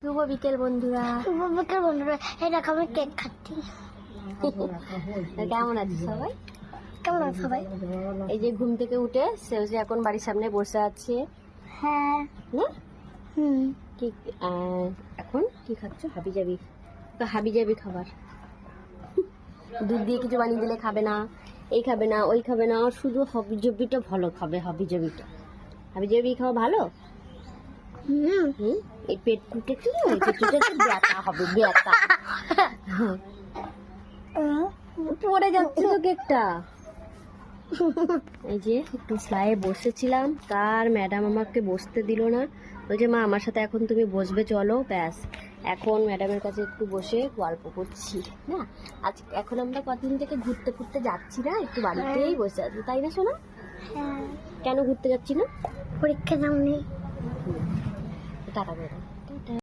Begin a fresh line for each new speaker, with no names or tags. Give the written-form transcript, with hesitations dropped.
শুভ বিকেল বন্ধুরা।
এই দেখো আমি কেক খাচ্ছি।
কেমন আছে সবাই?
কেমন আছে সবাই?
এই যে ঘুম থেকে উঠে সেও যে এখন বাড়ির সামনে বসে আছে।
হ্যাঁ।
না
হুম।
কি এখন কি খাচ্ছ? হাবিজাবি? তো হাবিজাবি খাবার, দুধ দিয়ে কিছু বানিয়ে দিলে খাবে না, এই খাবে না, ওই খাবে না, শুধু হাবিজাবিটা ভালো খাবে। হাবিজাবিটা হাবিজাবি খাওয়া ভালো।
হুম।
হুম, এই পেট ফুটে কি ব্যথা হবে, ব্যথা। পড়ে যাচ্ছে তো কেকটা। এই যে একটু স্লাইয়ে বসেছিলাম, তার ম্যাডাম আমাকে বসতে দিল না। বলছে মা আমার সাথে এখন তুমি বসবে, চলো। ব্যাস এখন ম্যাডামের কাছে একটু বসে গল্প করছি না। আজ এখন আমরা কতদিন থেকে ঘুরতে ঘুরতে যাচ্ছি না, একটু বাড়িতেই বসে আছি, তাই না সোনা?
হ্যাঁ।
কেন ঘুরতে যাচ্ছি না?
পরীক্ষা সামনে।
টাটা করে দাও।